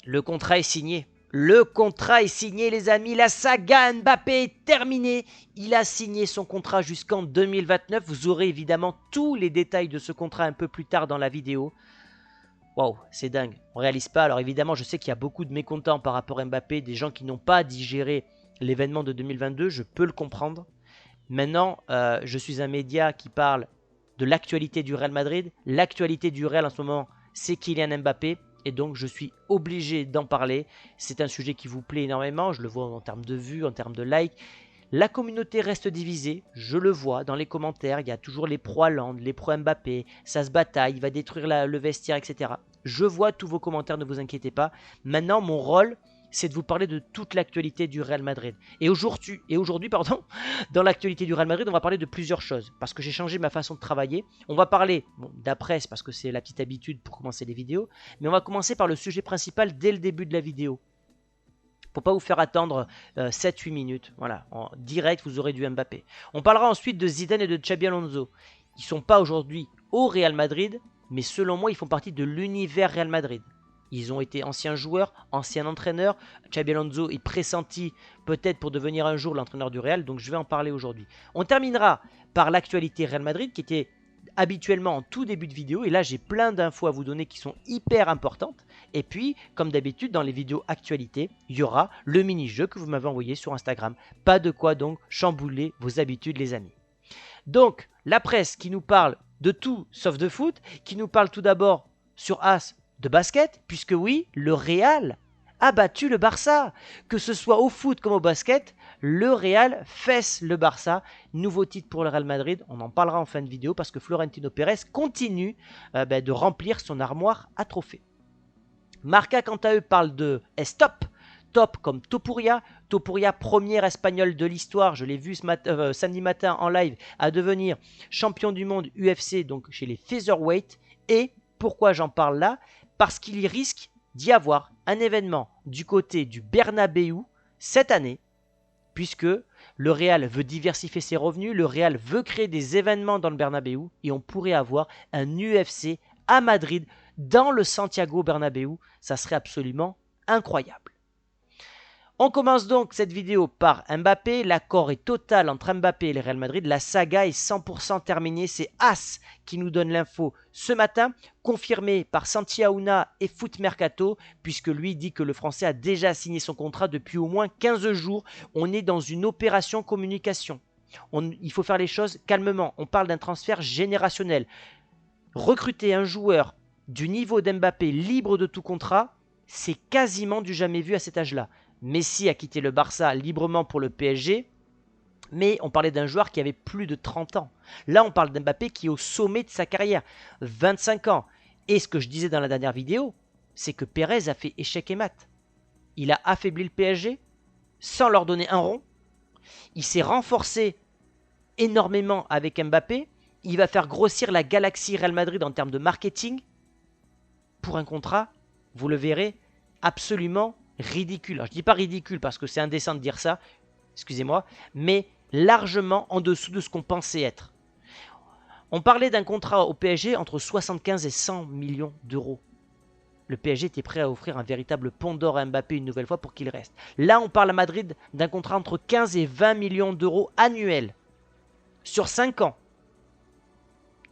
Le contrat est signé. Le contrat est signé, les amis. La saga Mbappé est terminée. Il a signé son contrat jusqu'en 2029. Vous aurez évidemment tous les détails de ce contrat un peu plus tard dans la vidéo. Waouh, c'est dingue. On ne réalise pas. Alors évidemment, je sais qu'il y a beaucoup de mécontents par rapport à Mbappé, des gens qui n'ont pas digéré l'événement de 2022. Je peux le comprendre. Maintenant, je suis un média qui parle de l'actualité du Real Madrid. L'actualité du Real en ce moment, c'est Kylian Mbappé. Et donc, je suis obligé d'en parler. C'est un sujet qui vous plaît énormément. Je le vois en termes de vues, en termes de likes. La communauté reste divisée. Je le vois dans les commentaires. Il y a toujours les pro-Haaland, les pro-Mbappé. Ça se bataille, il va détruire le vestiaire, etc. Je vois tous vos commentaires, ne vous inquiétez pas. Maintenant, mon rôle, c'est de vous parler de toute l'actualité du Real Madrid. Et aujourd'hui, dans l'actualité du Real Madrid, on va parler de plusieurs choses. Parce que j'ai changé ma façon de travailler. On va parler de la presse, parce que c'est la petite habitude pour commencer les vidéos. Mais on va commencer par le sujet principal dès le début de la vidéo. Pour pas vous faire attendre 7-8 minutes. Voilà, en direct, vous aurez du Mbappé. On parlera ensuite de Zidane et de Xabi Alonso. Ils ne sont pas aujourd'hui au Real Madrid, mais selon moi, ils font partie de l'univers Real Madrid. Ils ont été anciens joueurs, anciens entraîneurs. Xabi Alonso est pressenti peut-être pour devenir un jour l'entraîneur du Real, donc je vais en parler aujourd'hui. On terminera par l'actualité Real Madrid qui était habituellement en tout début de vidéo, et là j'ai plein d'infos à vous donner qui sont hyper importantes. Et puis, comme d'habitude, dans les vidéos actualité, il y aura le mini-jeu que vous m'avez envoyé sur Instagram. Pas de quoi donc chambouler vos habitudes, les amis. Donc, la presse qui nous parle de tout sauf de foot, qui nous parle tout d'abord sur As de basket, puisque oui, le Real a battu le Barça. Que ce soit au foot comme au basket, le Real fesse le Barça. Nouveau titre pour le Real Madrid, on en parlera en fin de vidéo parce que Florentino Pérez continue de remplir son armoire à trophées. Marca, quant à eux, parle de Stop. Top comme Topuria. Topuria, premier espagnol de l'histoire, je l'ai vu samedi matin en live, à devenir champion du monde UFC, donc chez les featherweight. Et pourquoi j'en parle là? Parce qu'il y risque d'y avoir un événement du côté du Bernabéu cette année, puisque le Real veut diversifier ses revenus, le Real veut créer des événements dans le Bernabéu, et on pourrait avoir un UFC à Madrid, dans le Santiago Bernabéu. Ça serait absolument incroyable. On commence donc cette vidéo par Mbappé. L'accord est total entre Mbappé et le Real Madrid. La saga est 100% terminée. C'est As qui nous donne l'info ce matin, confirmé par Santi Aouna et Foot Mercato, puisque lui dit que le Français a déjà signé son contrat depuis au moins 15 jours. On est dans une opération communication. Il faut faire les choses calmement. On parle d'un transfert générationnel. Recruter un joueur du niveau d'Mbappé libre de tout contrat, c'est quasiment du jamais vu à cet âge-là. Messi a quitté le Barça librement pour le PSG, mais on parlait d'un joueur qui avait plus de 30 ans. Là, on parle d'Mbappé qui est au sommet de sa carrière, 25 ans. Et ce que je disais dans la dernière vidéo, c'est que Pérez a fait échec et mat. Il a affaibli le PSG sans leur donner un rond. Il s'est renforcé énormément avec Mbappé. Il va faire grossir la galaxie Real Madrid en termes de marketing pour un contrat, vous le verrez, absolument ridicule. Alors, je ne dis pas ridicule parce que c'est indécent de dire ça, excusez-moi, mais largement en dessous de ce qu'on pensait être. On parlait d'un contrat au PSG entre 75 et 100 millions d'euros. Le PSG était prêt à offrir un véritable pont d'or à Mbappé une nouvelle fois pour qu'il reste. Là, on parle à Madrid d'un contrat entre 15 et 20 millions d'euros annuels sur 5 ans.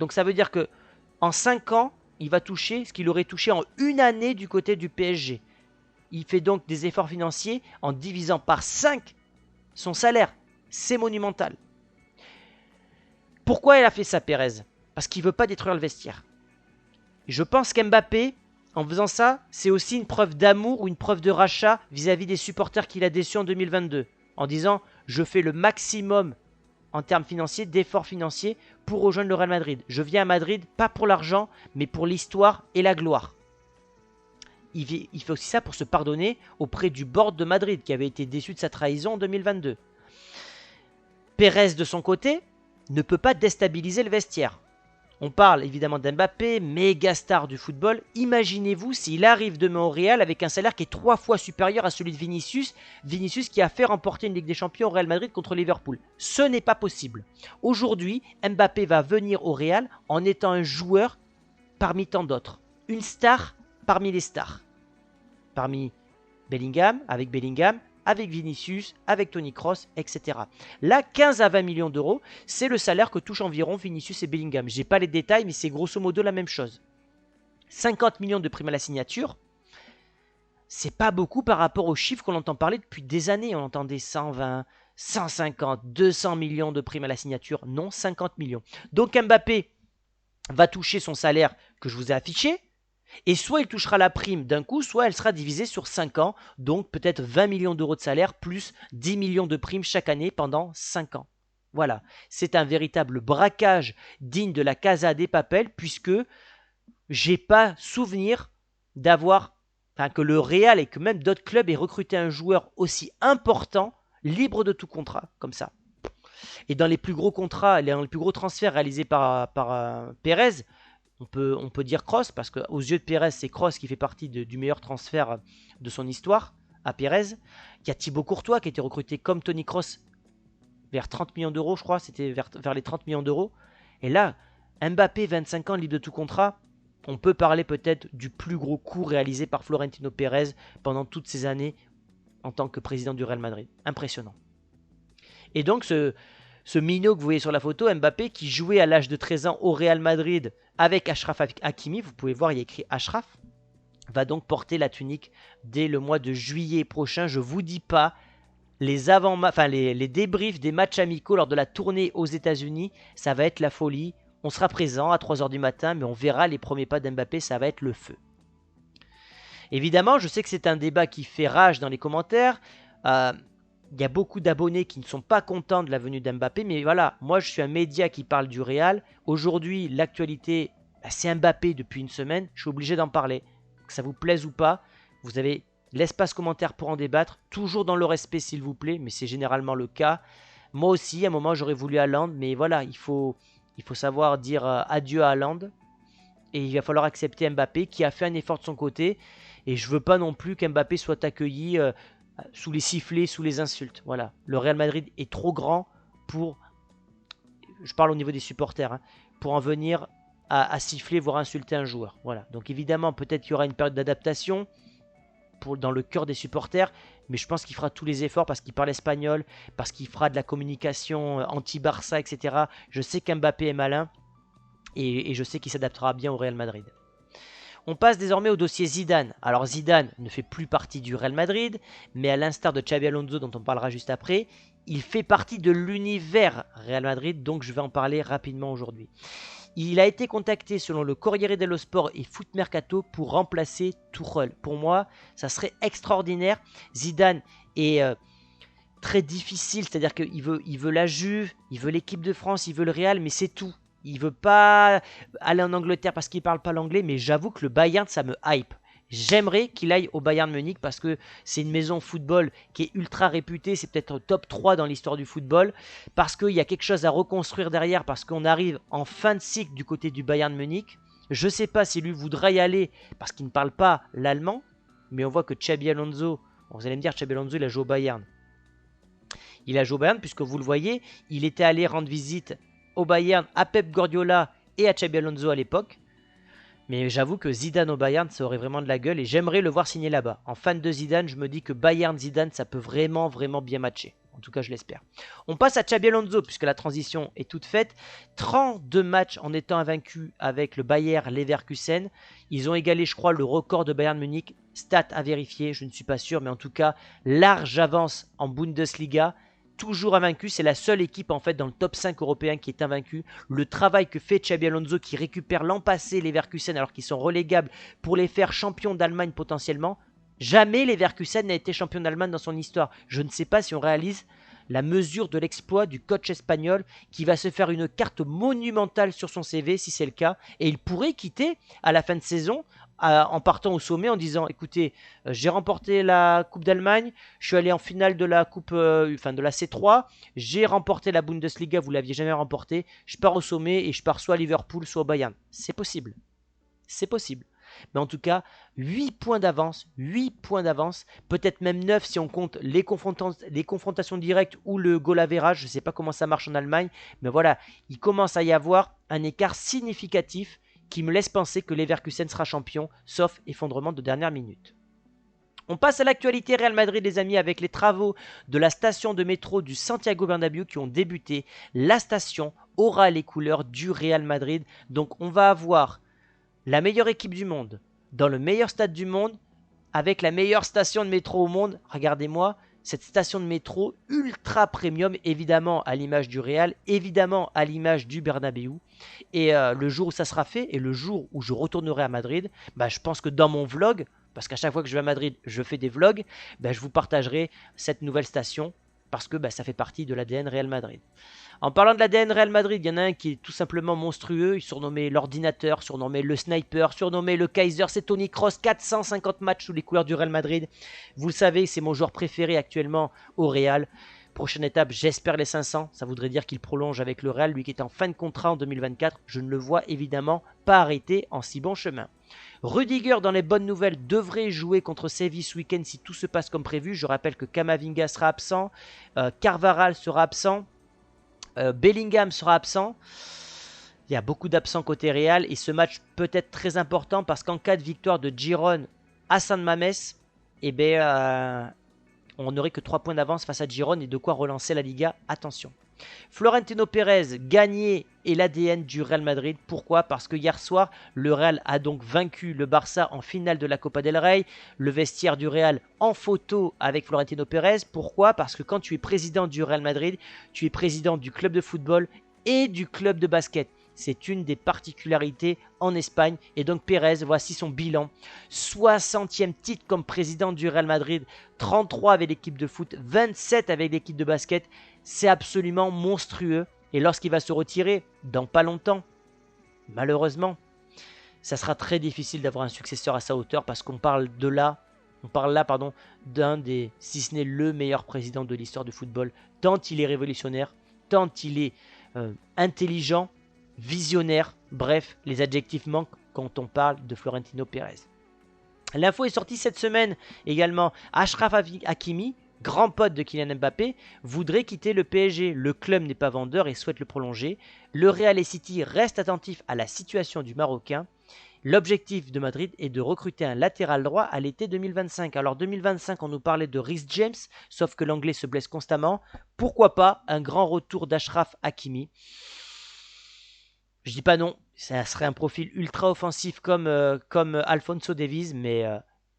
Donc ça veut dire que en 5 ans, il va toucher ce qu'il aurait touché en une année du côté du PSG. Il fait donc des efforts financiers en divisant par 5 son salaire. C'est monumental. Pourquoi il a fait ça, Pérez? Parce qu'il ne veut pas détruire le vestiaire. Je pense qu'Mbappé, en faisant ça, c'est aussi une preuve d'amour ou une preuve de rachat vis-à-vis des supporters qu'il a déçus en 2022. En disant, je fais le maximum en termes financiers, d'efforts financiers pour rejoindre le Real Madrid. Je viens à Madrid, pas pour l'argent, mais pour l'histoire et la gloire. Il fait aussi ça pour se pardonner auprès du board de Madrid, qui avait été déçu de sa trahison en 2022. Pérez, de son côté, ne peut pas déstabiliser le vestiaire. On parle évidemment d'Mbappé, méga star du football. Imaginez-vous s'il arrive demain au Real avec un salaire qui est 3 fois supérieur à celui de Vinicius. Vinicius qui a fait remporter une Ligue des Champions au Real Madrid contre Liverpool. Ce n'est pas possible. Aujourd'hui, Mbappé va venir au Real en étant un joueur parmi tant d'autres. Une star parmi les stars. parmi Bellingham, avec Vinicius, avec Toni Kroos, etc. Là, 15 à 20 millions d'euros, c'est le salaire que touchent environ Vinicius et Bellingham. Je n'ai pas les détails, mais c'est grosso modo la même chose. 50 millions de primes à la signature, c'est pas beaucoup par rapport aux chiffres qu'on entend parler depuis des années. On entendait 120, 150, 200 millions de primes à la signature. Non, 50 millions. Donc Mbappé va toucher son salaire que je vous ai affiché. Et soit il touchera la prime d'un coup, soit elle sera divisée sur 5 ans. Donc peut-être 20 millions d'euros de salaire plus 10 millions de primes chaque année pendant 5 ans. Voilà, c'est un véritable braquage digne de la Casa de Papel puisque j'ai pas souvenir d'avoir, enfin que le Real et que même d'autres clubs aient recruté un joueur aussi important, libre de tout contrat, comme ça. Et dans les plus gros contrats, les plus gros transferts réalisés par Pérez, on peut dire Kroos, parce qu'aux yeux de Pérez, c'est Kroos qui fait partie du meilleur transfert de son histoire à Pérez. Il y a Thibaut Courtois qui a été recruté comme Toni Kroos vers 30 millions d'euros, je crois, c'était vers les 30 millions d'euros. Et là, Mbappé, 25 ans, libre de tout contrat, on peut parler peut-être du plus gros coup réalisé par Florentino Pérez pendant toutes ces années en tant que président du Real Madrid. Impressionnant. Et donc ce minot que vous voyez sur la photo, Mbappé, qui jouait à l'âge de 13 ans au Real Madrid avec Achraf Hakimi, vous pouvez voir, il y a écrit Achraf, va donc porter la tunique dès le mois de juillet prochain. Je ne vous dis pas, les débriefs des matchs amicaux lors de la tournée aux États-Unis, ça va être la folie. On sera présent à 3 h du matin, mais on verra les premiers pas d'Mbappé, ça va être le feu. Évidemment, je sais que c'est un débat qui fait rage dans les commentaires. Il y a beaucoup d'abonnés qui ne sont pas contents de la venue d'Mbappé, mais voilà, moi je suis un média qui parle du Real. Aujourd'hui, l'actualité, c'est Mbappé depuis une semaine, je suis obligé d'en parler. Que ça vous plaise ou pas, vous avez l'espace commentaire pour en débattre, toujours dans le respect s'il vous plaît, mais c'est généralement le cas. Moi aussi, à un moment, j'aurais voulu Haaland, mais voilà, il faut savoir dire adieu à Haaland. Et il va falloir accepter Mbappé qui a fait un effort de son côté. Et je veux pas non plus qu'Mbappé soit accueilli sous les sifflets, sous les insultes. Voilà, le Real Madrid est trop grand pour, je parle au niveau des supporters, hein, pour en venir à siffler, voire insulter un joueur. Voilà, donc évidemment, peut-être qu'il y aura une période d'adaptation dans le cœur des supporters, mais je pense qu'il fera tous les efforts parce qu'il parle espagnol, parce qu'il fera de la communication anti-Barça, etc. Je sais qu'Mbappé est malin et je sais qu'il s'adaptera bien au Real Madrid. On passe désormais au dossier Zidane. Alors Zidane ne fait plus partie du Real Madrid, mais à l'instar de Xabi Alonso dont on parlera juste après, il fait partie de l'univers Real Madrid, donc je vais en parler rapidement aujourd'hui. Il a été contacté selon le Corriere dello Sport et Foot Mercato pour remplacer Tuchel. Pour moi, ça serait extraordinaire. Zidane est très difficile, c'est-à-dire qu'il veut la Juve, il veut l'équipe de France, il veut le Real, mais c'est tout. Il veut pas aller en Angleterre parce qu'il parle pas l'anglais, mais j'avoue que le Bayern, ça me hype. J'aimerais qu'il aille au Bayern Munich parce que c'est une maison football qui est ultra réputée, c'est peut-être top 3 dans l'histoire du football, parce qu'il y a quelque chose à reconstruire derrière, parce qu'on arrive en fin de cycle du côté du Bayern Munich. Je ne sais pas si lui voudra y aller parce qu'il ne parle pas l'allemand, mais on voit que Xabi Alonso, vous allez me dire, Xabi Alonso, il a joué au Bayern. Il a joué au Bayern puisque vous le voyez, il était allé rendre visite au Bayern à Pep Guardiola et à Xabi Alonso à l'époque. Mais j'avoue que Zidane au Bayern, ça aurait vraiment de la gueule et j'aimerais le voir signer là-bas. En fan de Zidane, je me dis que Bayern-Zidane, ça peut vraiment, vraiment bien matcher. En tout cas, je l'espère. On passe à Xabi Alonso, puisque la transition est toute faite. 32 matchs en étant invaincus avec le Bayer Leverkusen. Ils ont égalé, je crois, le record de Bayern Munich. Stat à vérifier, je ne suis pas sûr, mais en tout cas, large avance en Bundesliga. Toujours invaincu, c'est la seule équipe en fait dans le top 5 européen qui est invaincue. Le travail que fait Xabi Alonso qui récupère l'an passé les Leverkusen alors qu'ils sont relégables pour les faire champions d'Allemagne potentiellement. Jamais les Leverkusen n'a été champion d'Allemagne dans son histoire. Je ne sais pas si on réalise la mesure de l'exploit du coach espagnol qui va se faire une carte monumentale sur son CV si c'est le cas. Et il pourrait quitter à la fin de saison en partant au sommet en disant écoutez, j'ai remporté la Coupe d'Allemagne, je suis allé en finale de la Coupe, de la C3, j'ai remporté la Bundesliga, vous ne l'aviez jamais remporté, je pars au sommet et je pars soit à Liverpool, soit au Bayern. C'est possible. C'est possible. Mais en tout cas, 8 points d'avance, peut-être même 9 si on compte les confrontations directes ou le goal average, je ne sais pas comment ça marche en Allemagne, mais voilà, il commence à y avoir un écart significatif qui me laisse penser que Leverkusen sera champion, sauf effondrement de dernière minute. On passe à l'actualité Real Madrid, les amis, avec les travaux de la station de métro du Santiago Bernabéu qui ont débuté. La station aura les couleurs du Real Madrid. Donc on va avoir la meilleure équipe du monde dans le meilleur stade du monde avec la meilleure station de métro au monde. Regardez-moi, cette station de métro ultra premium, évidemment à l'image du Real, évidemment à l'image du Bernabéu. Et le jour où ça sera fait, et le jour où je retournerai à Madrid, bah, je pense que dans mon vlog, parce qu'à chaque fois que je vais à Madrid, je fais des vlogs, bah, je vous partagerai cette nouvelle station, parce que bah, ça fait partie de l'ADN Real Madrid. En parlant de l'ADN Real Madrid, il y en a un qui est tout simplement monstrueux, il surnommé l'ordinateur, surnommé le sniper, surnommé le Kaiser, c'est Toni Kroos, 450 matchs sous les couleurs du Real Madrid. Vous le savez, c'est mon joueur préféré actuellement au Real. Prochaine étape, j'espère les 500, ça voudrait dire qu'il prolonge avec le Real, lui qui est en fin de contrat en 2024. Je ne le vois évidemment pas arrêter en si bon chemin. Rudiger, dans les bonnes nouvelles, devrait jouer contre Séville ce week-end si tout se passe comme prévu. Je rappelle que Camavinga sera absent, Carvajal sera absent, Bellingham sera absent. Il y a beaucoup d'absents côté Real et ce match peut être très important parce qu'en cas de victoire de Girone à San Mamés, eh ben, on n'aurait que 3 points d'avance face à Girone et de quoi relancer la Liga. Attention. Florentino Pérez, gagné et l'ADN du Real Madrid. Pourquoi? Parce que hier soir, le Real a donc vaincu le Barça en finale de la Copa del Rey. Le vestiaire du Real en photo avec Florentino Pérez. Pourquoi? Parce que quand tu es président du Real Madrid, tu es président du club de football et du club de basket. C'est une des particularités en Espagne. Et donc Pérez, voici son bilan. 60e titre comme président du Real Madrid. 33 avec l'équipe de foot, 27 avec l'équipe de basket. C'est absolument monstrueux. Et lorsqu'il va se retirer, dans pas longtemps, malheureusement, ça sera très difficile d'avoir un successeur à sa hauteur parce qu'on parle là, d'un des, si ce n'est le meilleur président de l'histoire du football, tant il est révolutionnaire, tant il est intelligent, visionnaire, bref, les adjectifs manquent quand on parle de Florentino Pérez. L'info est sortie cette semaine également. Achraf Hakimi, grand pote de Kylian Mbappé, voudrait quitter le PSG. Le club n'est pas vendeur et souhaite le prolonger. Le Real et City restent attentifs à la situation du Marocain. L'objectif de Madrid est de recruter un latéral droit à l'été 2025. Alors 2025, on nous parlait de Reece James, sauf que l'anglais se blesse constamment. Pourquoi pas un grand retour d'Achraf Hakimi? Je dis pas non, ça serait un profil ultra offensif comme Alphonso Davies, mais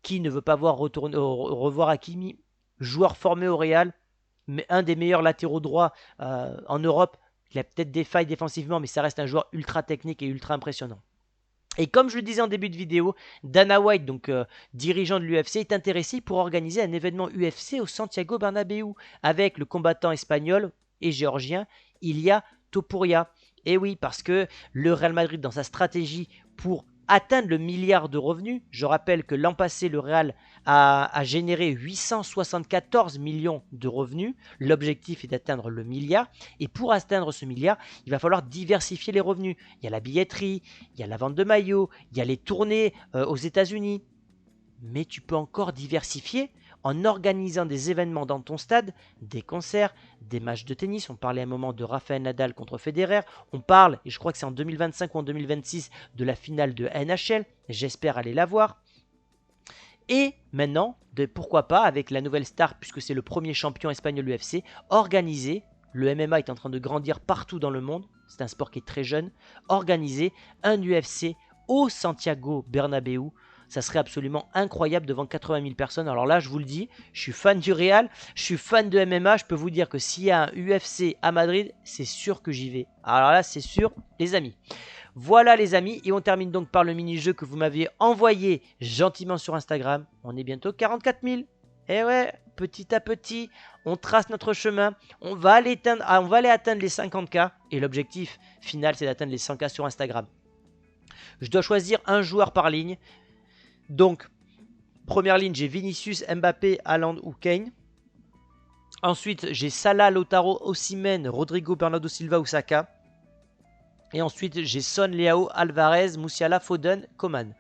qui ne veut pas revoir Hakimi, joueur formé au Real, mais un des meilleurs latéraux droits en Europe. Il a peut-être des failles défensivement, mais ça reste un joueur ultra technique et ultra impressionnant. Et comme je le disais en début de vidéo, Dana White, donc dirigeant de l'UFC, est intéressé pour organiser un événement UFC au Santiago Bernabéu avec le combattant espagnol et géorgien Ilia Topuria. Et oui, parce que le Real Madrid, dans sa stratégie pour atteindre le milliard de revenus, je rappelle que l'an passé, le Real a généré 874 millions de revenus. L'objectif est d'atteindre le milliard. Et pour atteindre ce milliard, il va falloir diversifier les revenus. Il y a la billetterie, il y a la vente de maillots, il y a les tournées aux États-Unis. Mais tu peux encore diversifier en organisant des événements dans ton stade, des concerts, des matchs de tennis. On parlait à un moment de Rafael Nadal contre Federer. On parle, et je crois que c'est en 2025 ou en 2026, de la finale de NHL. J'espère aller la voir. Et maintenant, pourquoi pas, avec la nouvelle star, puisque c'est le premier champion espagnol UFC, organiser, le MMA est en train de grandir partout dans le monde, c'est un sport qui est très jeune, organiser un UFC au Santiago Bernabéu. Ça serait absolument incroyable devant 80 000 personnes. Alors là, je vous le dis, je suis fan du Real, je suis fan de MMA. Je peux vous dire que s'il y a un UFC à Madrid, c'est sûr que j'y vais. Alors là, c'est sûr, les amis. Voilà les amis, et on termine donc par le mini-jeu que vous m'aviez envoyé gentiment sur Instagram. On est bientôt 44 000. Et ouais, petit à petit, on trace notre chemin. On va aller atteindre les 50K. Et l'objectif final, c'est d'atteindre les 100K sur Instagram. Je dois choisir un joueur par ligne. Donc, première ligne, j'ai Vinicius, Mbappé, Haaland ou Kane. Ensuite, j'ai Salah, Lautaro, Osimhen, Rodrigo, Bernardo Silva ou Saka. Et ensuite, j'ai Son, Leao, Alvarez, Musiala, Foden, Coman.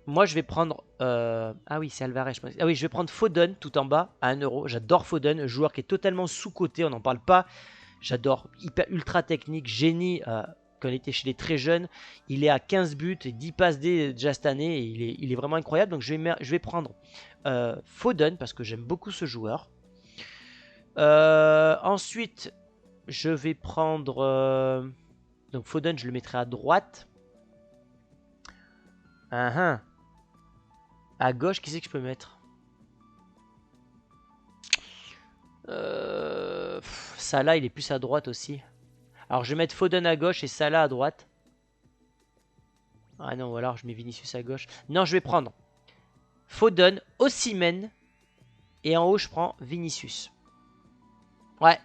Moi, je vais prendre... Ah oui, c'est Alvarez, je pense. Ah oui, je vais prendre Foden tout en bas à 1 euro. J'adore Foden, joueur qui est totalement sous-coté, on n'en parle pas. J'adore, ultra technique, génie quand il était chez les très jeunes. Il est à 15 buts et 10 passes déjà cette année. Et il est vraiment incroyable. Donc je vais prendre Foden parce que j'aime beaucoup ce joueur. Ensuite, je vais prendre... donc Foden, je le mettrai à droite. À gauche, qui c'est que je peux mettre Salah, il est plus à droite aussi. Alors, je vais mettre Foden à gauche et Salah à droite. Ah non, ou alors je mets Vinicius à gauche. Non, je vais prendre Foden, Osimhen. Et en haut, je prends Vinicius. Ouais.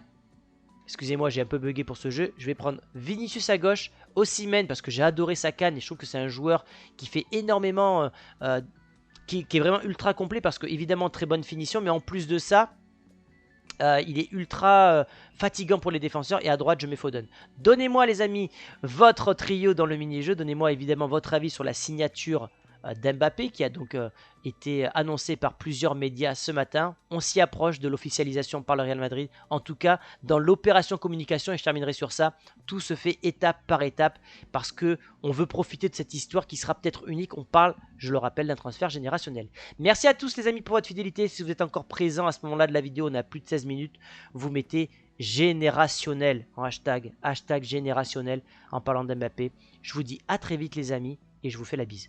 Excusez-moi, j'ai un peu bugué pour ce jeu. Je vais prendre Vinicius à gauche, Osimhen, parce que j'ai adoré sa canne. Et je trouve que c'est un joueur qui fait énormément... qui est vraiment ultra complet, parce que évidemment, très bonne finition. Mais en plus de ça... il est ultra fatigant pour les défenseurs. Et à droite, je mets Foden. Donnez-moi, les amis, votre trio dans le mini-jeu. Donnez-moi évidemment votre avis sur la signature d'Mbappé, qui a donc été annoncée par plusieurs médias ce matin. On s'y approche de l'officialisation par le Real Madrid. En tout cas, dans l'opération communication, et je terminerai sur ça, tout se fait étape par étape, parce que on veut profiter de cette histoire qui sera peut-être unique. On parle, je le rappelle, d'un transfert générationnel. Merci à tous les amis pour votre fidélité. Si vous êtes encore présent à ce moment-là de la vidéo, on a plus de 16 minutes, vous mettez générationnel en hashtag générationnel en parlant d'Mbappé. Je vous dis à très vite les amis et je vous fais la bise.